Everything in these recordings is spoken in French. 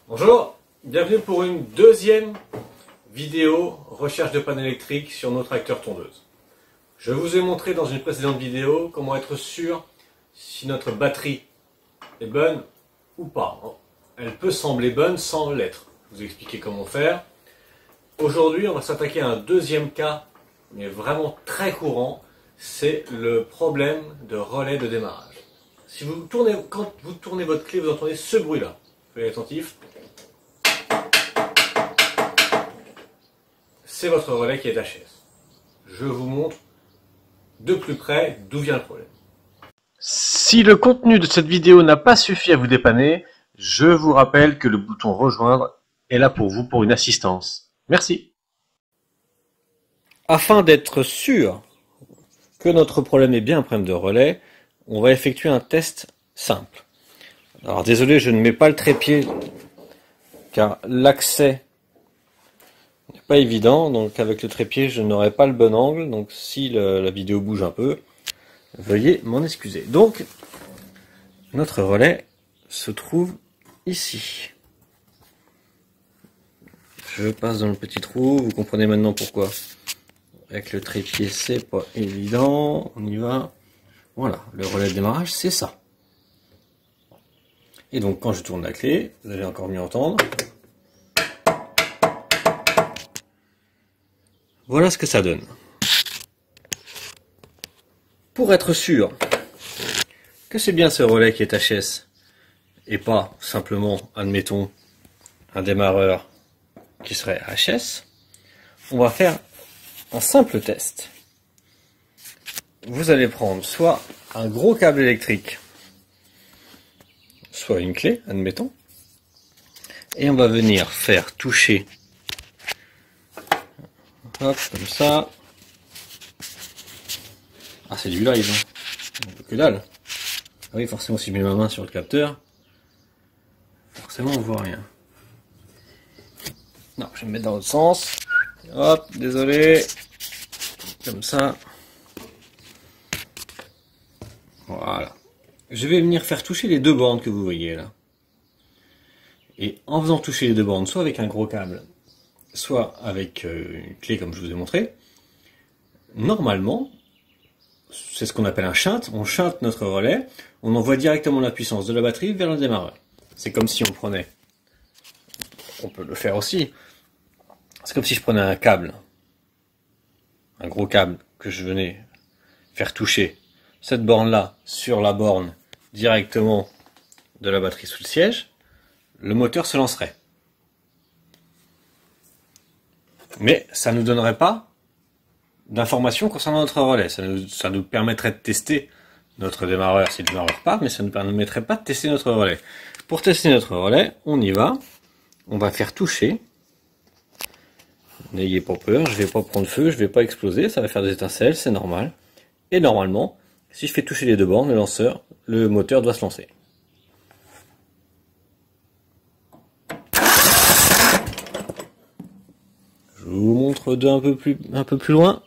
Bonjour, bienvenue pour une deuxième vidéo recherche de panne électrique sur nos tracteurs tondeuses. Je vous ai montré dans une précédente vidéo comment être sûr si notre batterie est bonne ou pas. Elle peut sembler bonne sans l'être. Je vous ai expliqué comment faire. Aujourd'hui, on va s'attaquer à un deuxième cas, mais vraiment très courant, c'est le problème de relais de démarrage. Si vous tournez, quand vous tournez votre clé, vous entendez ce bruit-là. Soyez attentifs. C'est votre relais qui est HS. Je vous montre de plus près d'où vient le problème. Si le contenu de cette vidéo n'a pas suffi à vous dépanner, je vous rappelle que le bouton rejoindre est là pour vous pour une assistance. Merci. Afin d'être sûr que notre problème est bien un problème de relais, on va effectuer un test simple. Alors désolé, je ne mets pas le trépied car l'accès n'est pas évident, donc avec le trépied je n'aurai pas le bon angle, donc si la vidéo bouge un peu, veuillez m'en excuser. Donc notre relais se trouve ici. Je passe dans le petit trou, vous comprenez maintenant pourquoi. Avec le trépied c'est pas évident, on y va. Voilà, le relais de démarrage c'est ça. Et donc quand je tourne la clé, vous allez encore mieux entendre. Voilà ce que ça donne. Pour être sûr que c'est bien ce relais qui est HS et pas simplement, admettons, un démarreur qui serait HS, on va faire un simple test. Vous allez prendre soit un gros câble électrique, soit une clé, admettons, et on va venir faire toucher, hop, comme ça. Ah, c'est du live, hein. Que dalle. Ah oui, forcément, si je mets ma main sur le capteur, forcément, on voit rien. Non, je vais me mettre dans l'autre sens. Hop, désolé. Comme ça. Voilà. Je vais venir faire toucher les deux bornes que vous voyez là. Et en faisant toucher les deux bornes, soit avec un gros câble, soit avec une clé comme je vous ai montré, normalement, c'est ce qu'on appelle un shunt. On shunt notre relais, on envoie directement la puissance de la batterie vers le démarreur. C'est comme si on prenait, on peut le faire aussi, c'est comme si je prenais un câble, un gros câble que je venais faire toucher cette borne-là sur la borne directement de la batterie sous le siège, le moteur se lancerait. Mais ça ne nous donnerait pas d'informations concernant notre relais. Ça nous permettrait de tester notre démarreur si le démarreur part, mais ça ne nous permettrait pas de tester notre relais. Pour tester notre relais, on y va. On va faire toucher. N'ayez pas peur, je ne vais pas prendre feu, je ne vais pas exploser, ça va faire des étincelles, c'est normal. Et normalement, si je fais toucher les deux bornes, le moteur doit se lancer. Je vous montre un peu plus loin.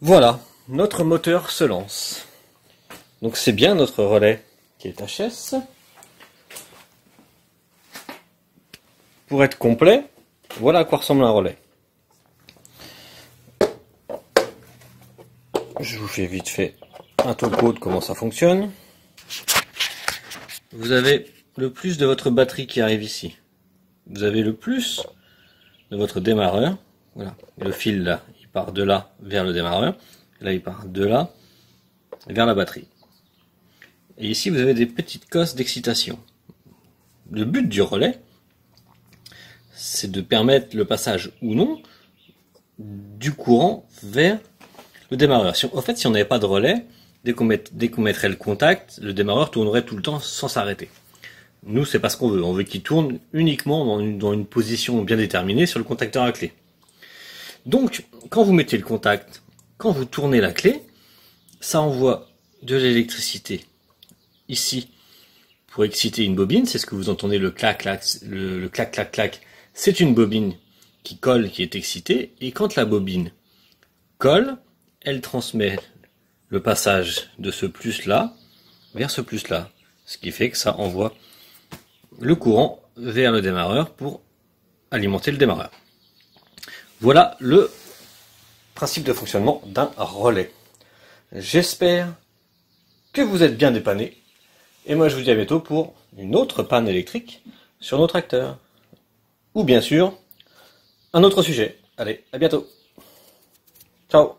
Voilà, notre moteur se lance. Donc c'est bien notre relais qui est HS. Pour être complet, voilà à quoi ressemble un relais. Je vous fais vite fait un topo de comment ça fonctionne. Vous avez le plus de votre batterie qui arrive ici. Vous avez le plus de votre démarreur. Voilà, le fil là, il part de là vers le démarreur. Là, il part de là vers la batterie. Et ici, vous avez des petites cosses d'excitation. Le but du relais, c'est de permettre le passage ou non du courant vers le démarreur. En fait, si on n'avait pas de relais, dès qu'on mettrait le contact, le démarreur tournerait tout le temps sans s'arrêter. Nous, c'est pas ce qu'on veut. On veut qu'il tourne uniquement dans une position bien déterminée sur le contacteur à clé. Donc, quand vous mettez le contact, quand vous tournez la clé, ça envoie de l'électricité ici pour exciter une bobine. C'est ce que vous entendez, le clac, clac, le clac, clac, clac. C'est une bobine qui colle, qui est excitée. Et quand la bobine colle, elle transmet le passage de ce plus là vers ce plus là. Ce qui fait que ça envoie le courant vers le démarreur pour alimenter le démarreur. Voilà le principe de fonctionnement d'un relais. J'espère que vous êtes bien dépannés. Et moi je vous dis à bientôt pour une autre panne électrique sur nos tracteurs. Ou bien sûr, un autre sujet. Allez, à bientôt. Ciao.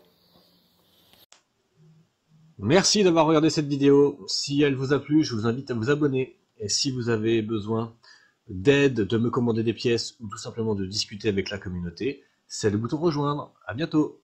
Merci d'avoir regardé cette vidéo. Si elle vous a plu, je vous invite à vous abonner. Et si vous avez besoin d'aide, de me commander des pièces ou tout simplement de discuter avec la communauté, c'est le bouton rejoindre. À bientôt.